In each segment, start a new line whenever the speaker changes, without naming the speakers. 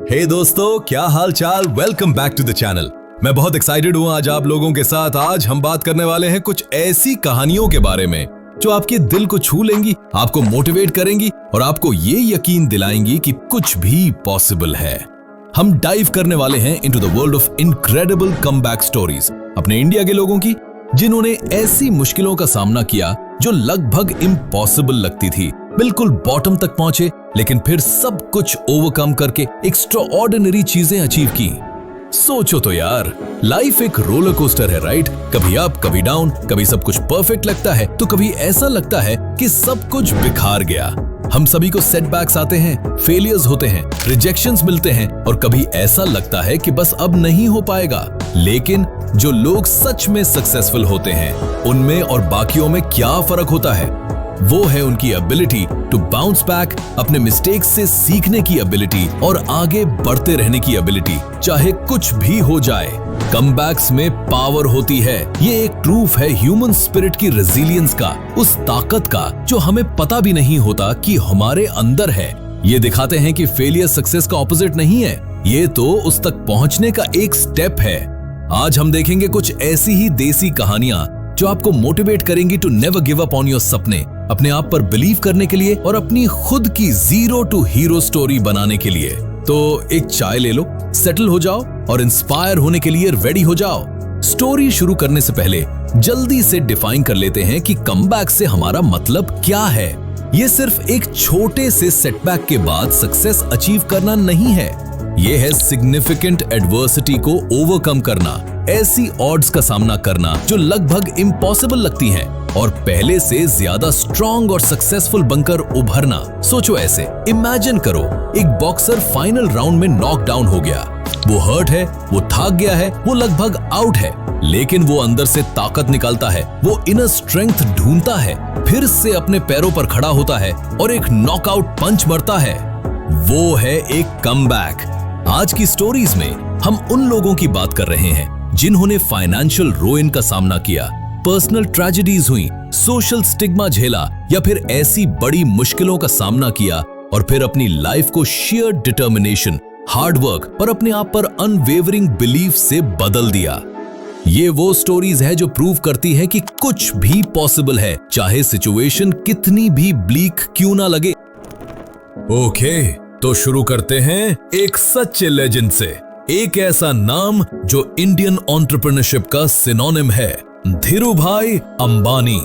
हे दोस्तों, क्या हाल चाल। Welcome back to the channel. मैं बहुत एक्साइटेड हूँ आज आप लोगों के साथ। आज हम बात करने वाले हैं कुछ ऐसी कहानियों के बारे में जो आपके दिल को छू लेंगी, आपको मोटिवेट करेंगी और आपको ये यकीन दिलाएंगी कि कुछ भी पॉसिबल है। हम डाइव करने वाले हैं into the world of incredible comeback stories अपने इंडिया के लोगों की, जिन्होंने ऐसी मुश्किलों का सामना किया जो लगभग इम्पॉसिबल लगती थी। बिल्कुल बॉटम तक पहुंचे, लेकिन फिर सब कुछ ओवरकम करके एक्स्ट्राऑर्डिनरी चीजें अचीव की। सोचो तो यार, लाइफ एक रोलर कोस्टर है, राइट? कभी अप कभी डाउन, कभी सब कुछ परफेक्ट लगता है तो कभी ऐसा लगता है कि सब कुछ बिखार गया। हम सभी को सेटबैक्स आते हैं, फेलियर्स होते हैं, रिजेक्शंस मिलते हैं और कभी ऐसा लगता है कि बस अब नहीं हो पाएगा। लेकिन जो लोग सच में सक्सेसफुल होते हैं, उनमें और बाकियों में क्या फर्क होता है? वो है उनकी एबिलिटी टू बाउंस बैक, अपने मिस्टेक्स से सीखने की एबिलिटी और आगे बढ़ते रहने की एबिलिटी, चाहे कुछ भी हो जाए। कमबैक्स में पावर होती है। ये एक प्रूफ है ह्यूमन स्पिरिट की रेजिलियंस का, उस ताकत का जो हमें पता भी नहीं होता कि हमारे अंदर है। ये दिखाते हैं कि फेलियर सक्सेस का ऑपोजिट नहीं है, ये तो उस तक पहुंचने का एक स्टेप है। आज हम देखेंगे कुछ ऐसी ही देसी कहानियां जो आपको मोटिवेट करेंगी to never give up on your सपने, अपने आप पर बिलीव करने के लिए और अपनी खुद की जीरो टू हीरो स्टोरी बनाने के लिए। तो एक चाय ले लो, सेटल हो जाओ और इंस्पायर होने के लिए रेडी हो जाओ। स्टोरी शुरू करने से पहले जल्दी से डिफाइन कर लेते हैं कि कमबैक से हमारा मतलब क्या है। ये सिर्फ एक छोटे से सेटबैक के बाद सक्सेस अचीव करना नहीं है, ये है सिग्निफिकेंट एडवर्सिटी को ओवरकम करना, ऐसी ऑड्स का सामना करना जो लगभग इम्पॉसिबल लगती हैं और पहले से ज्यादा स्ट्रॉन्ग और सक्सेसफुल बनकर उभरना। सोचो ऐसे, इमेजिन करो एक बॉक्सर फाइनल राउंड में नॉक डाउन हो गया। वो हर्ट है, वो थक गया है, वो लगभग आउट है, लेकिन वो अंदर से ताकत निकालता है, वो इनर स्ट्रेंथ ढूंढता है, फिर से अपने पैरों पर खड़ा होता है और एक नॉकआउट पंच मारता है। वो है एक कमबैक। आज की स्टोरीज में हम उन लोगों की बात कर रहे हैं जिन्होंने फाइनेंशियल रुइन का सामना किया, पर्सनल ट्रेजेडीज हुई, सोशल स्टिग्मा झेला या फिर ऐसी बड़ी मुश्किलों का सामना किया और फिर अपनी लाइफ को शेयर डिटर्मिनेशन, हार्ड वर्क और अपने आप पर अनवेवरिंग बिलीफ से बदल दिया। ये वो स्टोरीज है जो प्रूव करती है कि कुछ भी पॉसिबल है, चाहे सिचुएशन कितनी भी ब्लीक क्यों ना लगे। ओके, तो शुरू करते हैं एक सच्चे लेजेंड से। एक ऐसा नाम जो इंडियन एंटरप्रेन्योरशिप का सिनोनिम है, धीरूभाई अंबानी।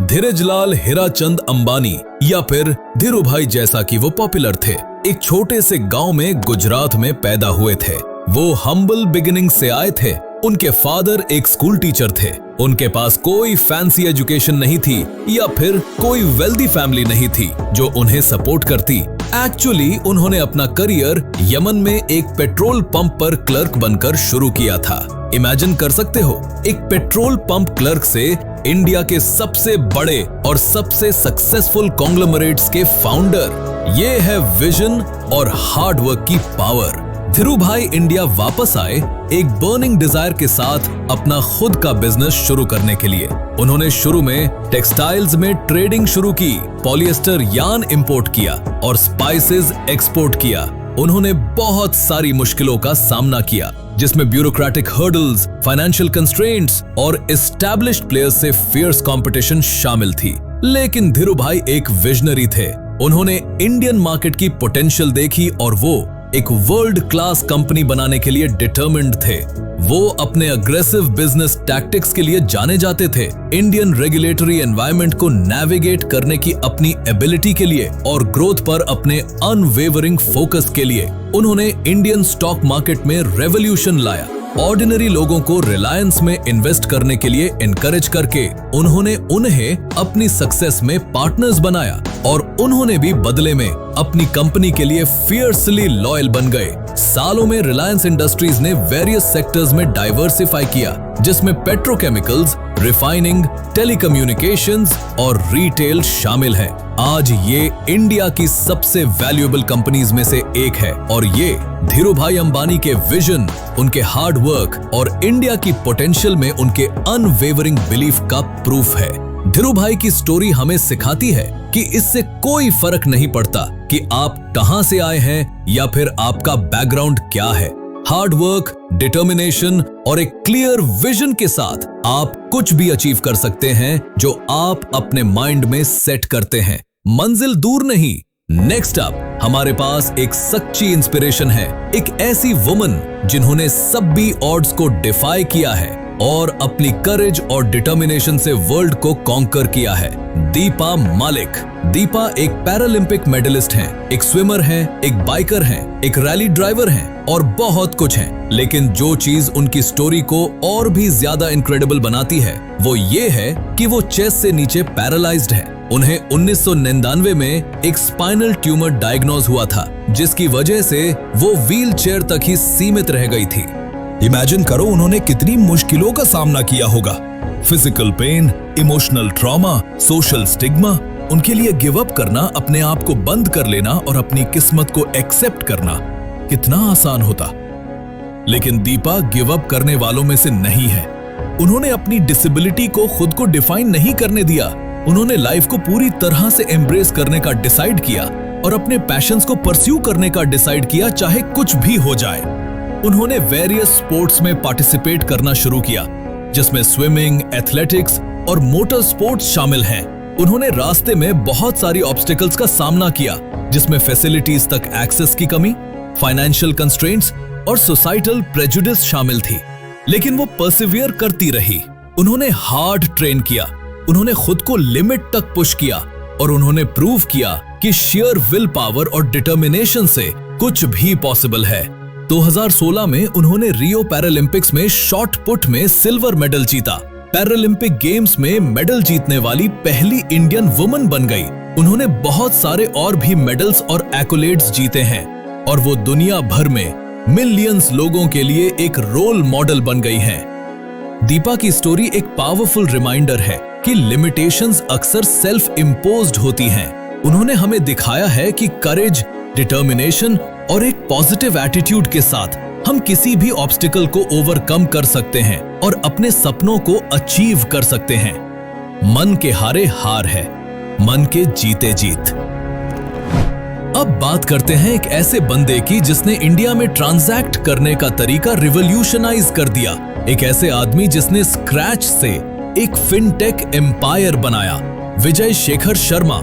धीरजलाल हीराचंद अंबानी या फिर धीरूभाई जैसा कि वो पॉपुलर थे, एक छोटे से गांव में गुजरात में पैदा हुए थे। वो हम्बल बिगिनिंग से आए थे। उनके फादर एक स्कूल टीचर थे। उनके पास कोई फैंसी एजुकेशन नहीं थी या फिर कोई वेल्दी फैमिली नहीं थी जो उन्हें सपोर्ट करती। एक्चुअली उन्होंने अपना करियर यमन में एक पेट्रोल पंप पर क्लर्क बनकर शुरू किया था। इमेजिन कर सकते हो, एक पेट्रोल पंप क्लर्क से इंडिया के सबसे बड़े और सबसे सक्सेसफुल कॉन्ग्लोमरेट्स के फाउंडर। ये है विजन और हार्ड वर्क की पावर। धीरूभाई इंडिया वापस आए एक बर्निंग डिजायर के साथ अपना खुद का बिजनेस शुरू करने के लिए। उन्होंने शुरू में टेक्सटाइल्स में ट्रेडिंग शुरू की, पॉलिएस्टर यार्न इंपोर्ट किया और स्पाइसेस एक्सपोर्ट किया। उन्होंने बहुत सारी मुश्किलों का सामना किया, जिसमें ब्यूरोक्रेटिक हर्डल्स, फाइनेंशियल कंस्ट्रेंट्स और एस्टैब्लिश्ड प्लेयर्स से फियर्स कंपटीशन शामिल थी। लेकिन धीरूभाई एक विजनरी थे। उन्होंने इंडियन मार्केट की पोटेंशियल देखी और वो एक वर्ल्ड क्लास कंपनी बनाने के लिए डिटरमिन्ड थे। वो अपने अग्रेसिव बिजनेस टैक्टिक्स के लिए जाने जाते थे, इंडियन रेगुलेटरी एनवायरनमेंट को नेविगेट करने की अपनी एबिलिटी के लिए और ग्रोथ पर अपने अनवेवरिंग फोकस के लिए। उन्होंने इंडियन स्टॉक मार्केट में रेवोल्यूशन लाया। ऑर्डिनरी लोगों को रिलायंस में इन्वेस्ट करने के लिए एनकरेज करके उन्होंने उन्हें अपनी सक्सेस में पार्टनर्स बनाया और उन्होंने भी बदले में अपनी कंपनी के लिए फियर्सली लॉयल बन गए। सालों में रिलायंस इंडस्ट्रीज ने वेरियस सेक्टर्स में डाइवर्सिफाई किया, जिसमें पेट्रोकेमिकल्स, रिफाइनिंग, टेलीकम्युनिकेशंस और रिटेल शामिल है। आज ये इंडिया की सबसे वैल्यूएबल कंपनीज में से एक है और ये धीरूभाई अंबानी के विजन, उनके हार्ड वर्क और इंडिया की पोटेंशियल में उनके अनवेवरिंग बिलीफ का प्रूफ है। धीरू भाई की स्टोरी हमें सिखाती है कि इससे कोई फर्क नहीं पड़ता कि आप कहां से आए हैं या फिर आपका बैकग्राउंड क्या है। हार्ड वर्क, डिटर्मिनेशन और एक क्लियर विजन के साथ आप कुछ भी अचीव कर सकते हैं जो आप अपने माइंड में सेट करते हैं। मंजिल दूर नहीं। नेक्स्ट अप हमारे पास एक सच्ची इंस्पिरेशन है, एक ऐसी वुमन जिन्होंने सभी ऑड्स को डिफाई किया है और अपनी करेज और डिटर्मिनेशन से वर्ल्ड को कॉन्कर किया है। दीपा मालिक। दीपा एक पैरालंपिक मेडलिस्ट हैं, एक स्विमर हैं, एक बाइकर हैं, एक रैली ड्राइवर हैं और बहुत कुछ हैं। लेकिन जो चीज उनकी स्टोरी को और भी ज्यादा इनक्रेडिबल बनाती है वो ये है कि वो चेस्ट से नीचे पैरालाइज्ड है। उन्हें 1999 में एक स्पाइनल ट्यूमर डायग्नोज हुआ था, जिसकी वजह से वो व्हील चेयर तक ही सीमित रह गई थी।
इमेजिन करो उन्होंने कितनी मुश्किलों का सामना किया होगा। Physical pain, emotional trauma, social stigma. उनके लिए गिव अप करना, अपने आप को बंद कर लेना और अपनी किस्मत को एक्सेप्ट करना कितना आसान होता। लेकिन दीपा गिव अप करने वालों में से नहीं है। उन्होंने अपनी डिसेबिलिटी को खुद को डिफाइन नहीं करने दिया। उन्होंने लाइफ को पूरी तरह से एम्ब्रेस करने का डिसाइड किया और अपने पैशंस को परस्यू करने का डिसाइड किया, चाहे कुछ भी हो जाए। उन्होंने वेरियस स्पोर्ट्स में पार्टिसिपेट करना शुरू किया, जिसमें स्विमिंग, एथलेटिक्स और मोटर स्पोर्ट्स शामिल हैं। उन्होंने रास्ते में बहुत सारी ऑब्स्टिकल्स का सामना किया, जिसमें फैसिलिटीज तक एक्सेस की कमी, फाइनेंशियल कंस्ट्रेंट्स और सोसाइटल प्रेजुडिस शामिल थी। लेकिन वो परसिवियर करती रही। उन्होंने हार्ड ट्रेन किया, उन्होंने खुद को लिमिट तक पुश किया और उन्होंने प्रूव किया कि शेयर विल पावर और डिटर्मिनेशन से कुछ भी पॉसिबल है। 2016 में उन्होंने रियो पैरालंपिक्स में शॉट पुट में सिल्वर मेडल जीता। पैरालंपिक गेम्स में मेडल जीतने वाली पहली इंडियन वुमन बन गई। उन्होंने बहुत सारे और भी मेडल्स और एक्कोलेड्स जीते हैं और वो दुनिया भर में मिलियंस लोगों के लिए एक रोल मॉडल बन गई हैं। दीपा की स्टोरी एक पावरफुल रिमाइंडर है कि लिमिटेशंस अक्सर सेल्फ इम्पोज्ड होती हैं। उन्होंने हमें दिखाया है कि करेज, डिटर्मिनेशन और एक पॉजिटिव एटीट्यूड के साथ हम किसी भी ऑब्स्टिकल को ओवरकम कर सकते हैं और अपने सपनों को अचीव कर सकते हैं। मन के हारे हार है, मन के जीते जीत। अब बात करते हैं एक ऐसे बंदे की जिसने इंडिया में ट्रांजैक्ट करने का तरीका रिवॉल्यूशनाइज कर दिया। एक ऐसे आदमी जिसने स्क्रैच से एक फिनटेक एम्पायर बनाया। विजय शेखर शर्मा,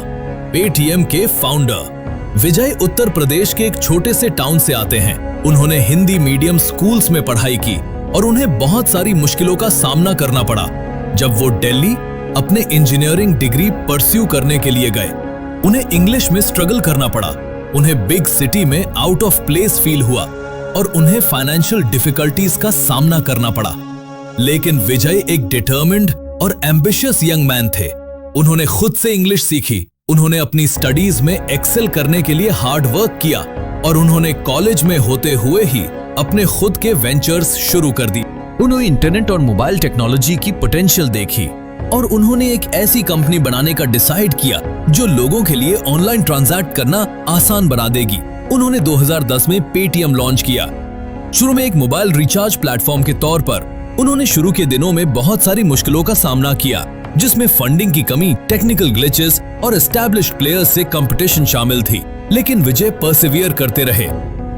पेटीएम के फाउंडर। विजय उत्तर प्रदेश के एक छोटे से टाउन से आते हैं। उन्होंने हिंदी मीडियम स्कूल्स में पढ़ाई की और उन्हें बहुत सारी मुश्किलों का सामना करना पड़ा जब वो दिल्ली अपने इंजीनियरिंग डिग्री परस्यू करने के लिए गए। उन्हें इंग्लिश में स्ट्रगल करना पड़ा, उन्हें बिग सिटी में आउट ऑफ प्लेस फील हुआ और उन्हें फाइनेंशियल डिफिकल्टीज का सामना करना पड़ा। लेकिन विजय एक डिटर्मिन्ड और एम्बिशियस यंग मैन थे। उन्होंने खुद से इंग्लिश सीखी, उन्होंने अपनी स्टडीज में एक्सेल करने के लिए हार्ड वर्क किया और उन्होंने कॉलेज में होते हुए ही अपने खुद के वेंचर्स शुरू कर दी। उन्होंने इंटरनेट और मोबाइल टेक्नोलॉजी की पोटेंशियल देखी और उन्होंने एक ऐसी कंपनी बनाने का डिसाइड किया जो लोगों के लिए ऑनलाइन ट्रांजैक्ट करना आसान बना देगी। उन्होंने 2010 में पेटीएम लॉन्च किया। शुरू में एक मोबाइल रिचार्ज प्लेटफॉर्म के तौर पर उन्होंने शुरू के दिनों में बहुत सारी मुश्किलों का सामना किया, जिसमें फंडिंग की कमी, टेक्निकल ग्लिचेस और एस्टैब्लिश्ड प्लेयर्स से कंपटीशन शामिल थी। लेकिन विजय परसिवियर करते रहे।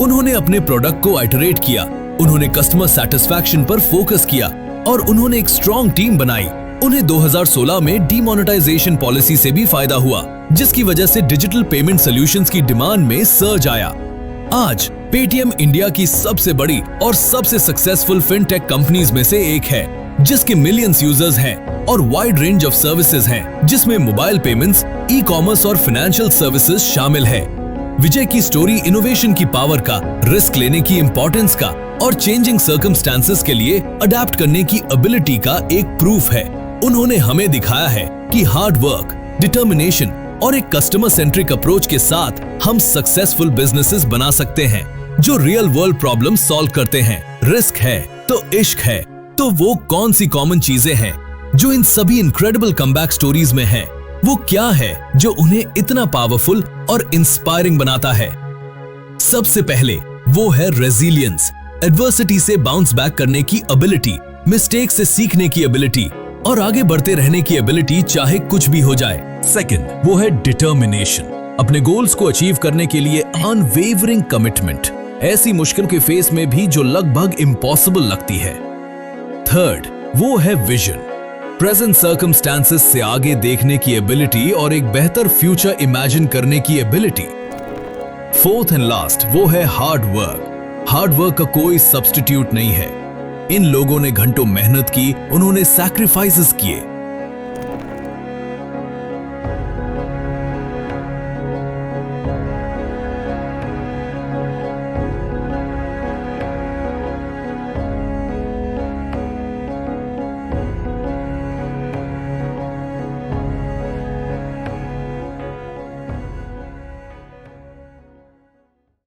उन्होंने अपने प्रोडक्ट को आइटरेट किया, उन्होंने कस्टमर सेटिस्फैक्शन पर फोकस किया और उन्होंने एक स्ट्रॉन्ग टीम बनाई। उन्हें 2016 में डीमोनेटाइजेशन पॉलिसी से भी फायदा हुआ, जिसकी वजह से डिजिटल पेमेंट सॉल्यूशंस की डिमांड में सर्ज आया। आज पेटीएम इंडिया की सबसे बड़ी और सबसे सक्सेसफुल फिनटेक कंपनीज में से एक है, जिसके मिलियंस यूजर्स हैं और वाइड रेंज ऑफ सर्विसेज हैं, जिसमें मोबाइल पेमेंट्स, ई कॉमर्स और फाइनेंशियल सर्विसेज शामिल है। विजय की स्टोरी इनोवेशन की पावर का, रिस्क लेने की इंपॉर्टेंस का और चेंजिंग सर्कमस्टेंसेस के लिए अडेप्ट करने की एबिलिटी का एक प्रूफ है। उन्होंने हमें दिखाया है कि हार्ड वर्क, डिटर्मिनेशन और एक कस्टमर सेंट्रिक अप्रोच के साथ हम सक्सेसफुल बिजनेसेस बना सकते हैं जो रियल वर्ल्ड प्रॉब्लम सॉल्व करते हैं। रिस्क है तो इश्क है, तो वो कौन सी कॉमन चीजें हैं जो इन सभी इनक्रेडिबल कमबैक स्टोरीज में हैं? वो क्या है जो उन्हें इतना पावरफुल और इंस्पायरिंग बनाता है? सबसे पहले वो है रेजिलियंस, एडवर्सिटी से बाउंस बैक करने की एबिलिटी, मिस्टेक से सीखने की एबिलिटी और आगे बढ़ते रहने की एबिलिटी चाहे कुछ भी हो जाए। सेकंड, वो है डिटर्मिनेशन, अपने गोल्स को अचीव करने के लिए अनवेवरिंग कमिटमेंट, ऐसी मुश्किल के फेस में भी जो लगभग इम्पॉसिबल लगती है। थर्ड, वो है विजन, प्रेजेंट सर्कमस्टेंसेस से आगे देखने की एबिलिटी और एक बेहतर फ्यूचर इमेजिन करने की एबिलिटी। फोर्थ एंड लास्ट, वो है हार्ड वर्क। हार्ड वर्क का कोई सब्स्टिट्यूट नहीं है। इन लोगों ने घंटों मेहनत की, उन्होंने सैक्रिफाइसेस किए।